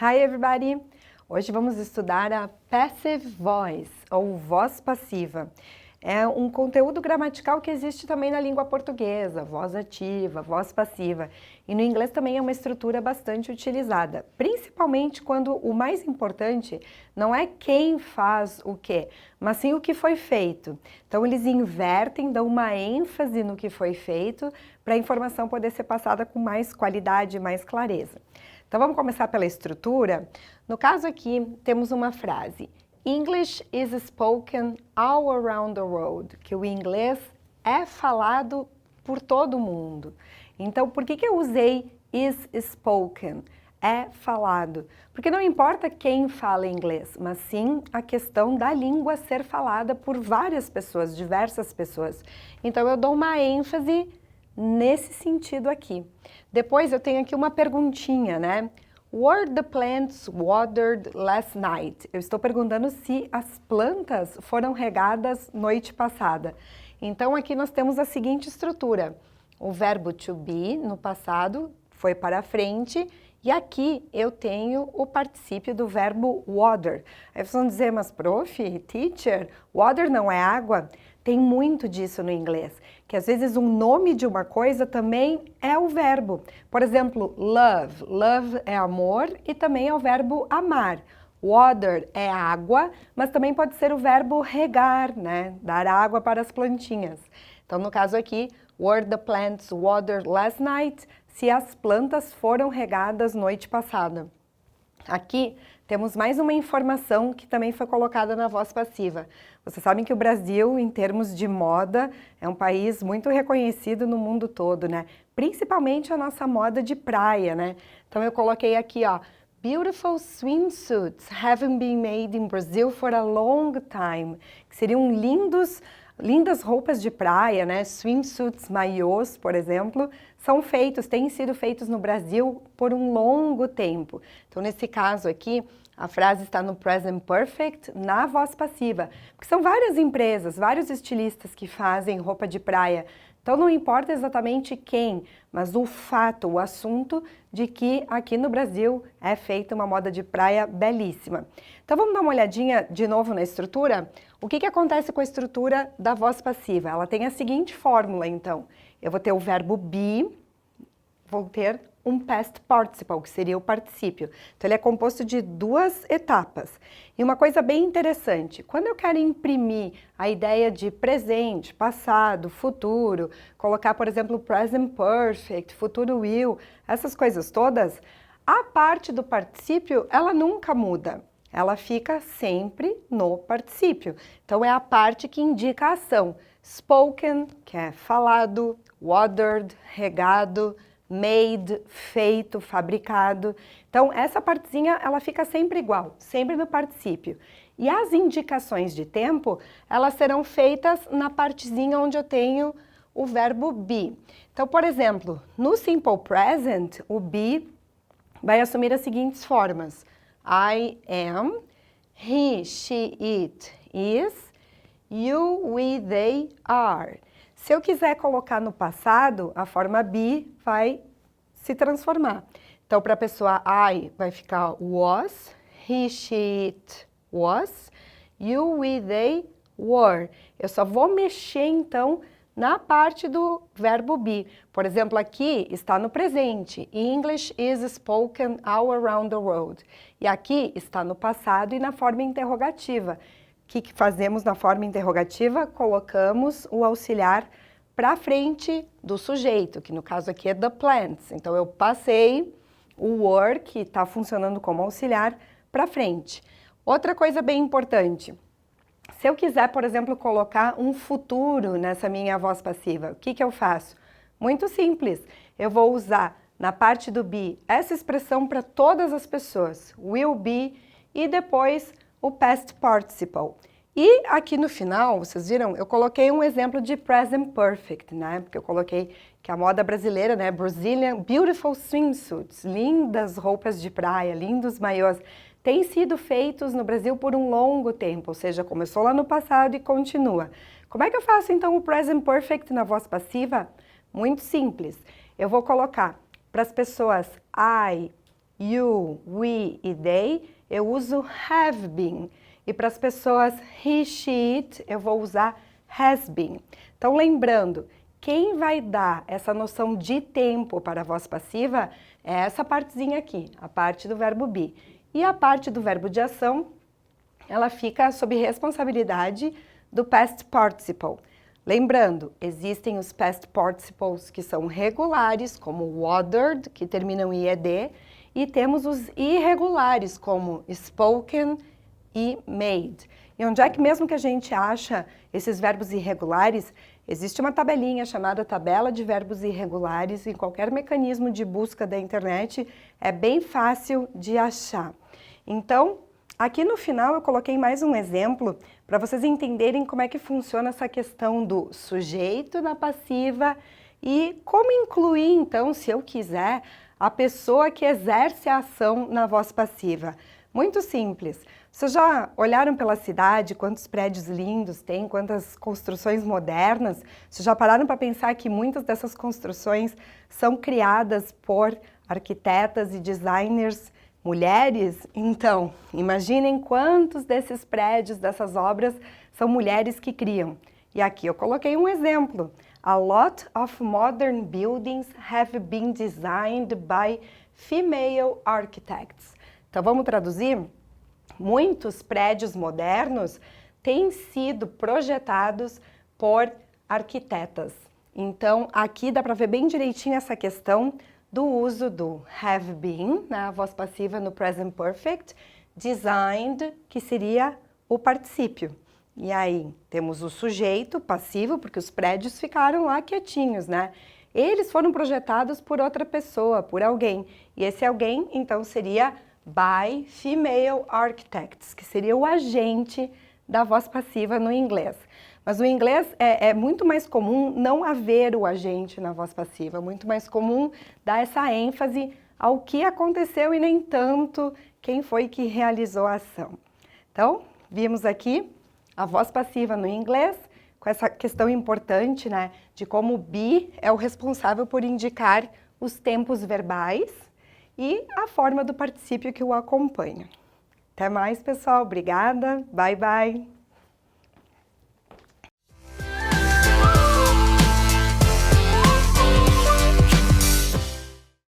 Hi everybody! Hoje vamos estudar a passive voice, ou voz passiva. É um conteúdo gramatical que existe também na língua portuguesa, voz ativa, voz passiva. E no inglês também é uma estrutura bastante utilizada, principalmente quando o mais importante não é quem faz o quê, mas sim o que foi feito. Então eles invertem, dão uma ênfase no que foi feito para a informação poder ser passada com mais qualidade e mais clareza. Então vamos começar pela estrutura. No caso aqui temos uma frase: English is spoken all around the world, que o inglês é falado por todo mundo. Então por que eu usei is spoken? É falado. Porque não importa quem fala inglês, mas sim a questão da língua ser falada por várias pessoas, diversas pessoas. Então eu dou uma ênfase nesse sentido aqui. Depois eu tenho aqui uma perguntinha, né? Were the plants watered last night? Eu estou perguntando se as plantas foram regadas noite passada. Então aqui nós temos a seguinte estrutura. O verbo to be no passado foi para frente e aqui eu tenho o particípio do verbo water. Aí vocês vão dizer, mas prof, teacher, water não é água? Tem muito disso no inglês, que às vezes um nome de uma coisa também é o verbo. Por exemplo, love. Love é amor e também é o verbo amar. Water é água, mas também pode ser o verbo regar, né? Dar água para as plantinhas. Então, no caso aqui, were the plants watered last night? Se as plantas foram regadas noite passada. Aqui temos mais uma informação que também foi colocada na voz passiva. Vocês sabem que o Brasil, em termos de moda, é um país muito reconhecido no mundo todo, né? Principalmente a nossa moda de praia, né? Então eu coloquei aqui, ó, Beautiful swimsuits haven't been made in Brazil for a long time. Que seriam lindas roupas de praia, né? Swimsuits, maiôs, por exemplo, têm sido feitos no Brasil por um longo tempo. Então, nesse caso aqui, a frase está no present perfect, na voz passiva. Porque são várias empresas, vários estilistas que fazem roupa de praia. Então, não importa exatamente quem, mas o fato, o assunto de que aqui no Brasil é feita uma moda de praia belíssima. Então, vamos dar uma olhadinha de novo na estrutura? O que acontece com a estrutura da voz passiva? Ela tem a seguinte fórmula, então. Eu vou ter o verbo be, vou ter um past participle, que seria o particípio. Então, ele é composto de duas etapas. E uma coisa bem interessante, quando eu quero imprimir a ideia de presente, passado, futuro, colocar, por exemplo, present perfect, futuro will, essas coisas todas, a parte do particípio, ela nunca muda. Ela fica sempre no particípio. Então, é a parte que indica a ação. Spoken, que é falado, watered, regado, made, feito, fabricado. Então, essa partezinha, ela fica sempre igual, sempre no particípio. E as indicações de tempo, elas serão feitas na partezinha onde eu tenho o verbo be. Então, por exemplo, no simple present, o be vai assumir as seguintes formas. I am, he, she, it is, you, we, they are. Se eu quiser colocar no passado, a forma be vai se transformar. Então, para a pessoa I vai ficar was, he, she, it was, you, we, they were. Eu só vou mexer, então, na parte do verbo be. Por exemplo, aqui está no presente. English is spoken all around the world. E aqui está no passado e na forma interrogativa. O que fazemos na forma interrogativa? Colocamos o auxiliar para frente do sujeito, que no caso aqui é the plants. Então, eu passei o were, que está funcionando como auxiliar, para frente. Outra coisa bem importante. Se eu quiser, por exemplo, colocar um futuro nessa minha voz passiva, o que eu faço? Muito simples. Eu vou usar na parte do be essa expressão para todas as pessoas, will be, e depois o past participle. E aqui no final, vocês viram, eu coloquei um exemplo de present perfect, né? Porque eu coloquei que a moda brasileira, né? Brazilian beautiful swimsuits, lindas roupas de praia, lindos maiôs, têm sido feitos no Brasil por um longo tempo, ou seja, começou lá no passado e continua. Como é que eu faço então o present perfect na voz passiva? Muito simples. Eu vou colocar para as pessoas I, you, we e they, eu uso have been. E para as pessoas he, she, it, eu vou usar has been. Então, lembrando, quem vai dar essa noção de tempo para a voz passiva é essa partezinha aqui, a parte do verbo be. E a parte do verbo de ação, ela fica sob responsabilidade do past participle. Lembrando, existem os past participles que são regulares, como watered, que terminam em ed, e temos os irregulares, como spoken e made. E onde é que mesmo que a gente acha esses verbos irregulares, existe uma tabelinha chamada tabela de verbos irregulares, em qualquer mecanismo de busca da internet, é bem fácil de achar. Então, aqui no final eu coloquei mais um exemplo para vocês entenderem como é que funciona essa questão do sujeito na passiva e como incluir, então, se eu quiser, a pessoa que exerce a ação na voz passiva. Muito simples. Vocês já olharam pela cidade, quantos prédios lindos tem, quantas construções modernas? Vocês já pararam para pensar que muitas dessas construções são criadas por arquitetas e designers mulheres? Então, imaginem quantos desses prédios, dessas obras, são mulheres que criam. E aqui eu coloquei um exemplo. A lot of modern buildings have been designed by female architects. Então, vamos traduzir? Muitos prédios modernos têm sido projetados por arquitetas. Então, aqui dá para ver bem direitinho essa questão do uso do have been, na voz passiva no present perfect, designed, que seria o particípio. E aí, temos o sujeito passivo, porque os prédios ficaram lá quietinhos, né? Eles foram projetados por outra pessoa, por alguém. E esse alguém, então, seria by female architects, que seria o agente da voz passiva no inglês. Mas no inglês é muito mais comum não haver o agente na voz passiva, muito mais comum dar essa ênfase ao que aconteceu e nem tanto quem foi que realizou a ação. Então, vimos aqui a voz passiva no inglês, com essa questão importante, né, de como o be é o responsável por indicar os tempos verbais e a forma do particípio que o acompanha. Até mais, pessoal. Obrigada. Bye, bye.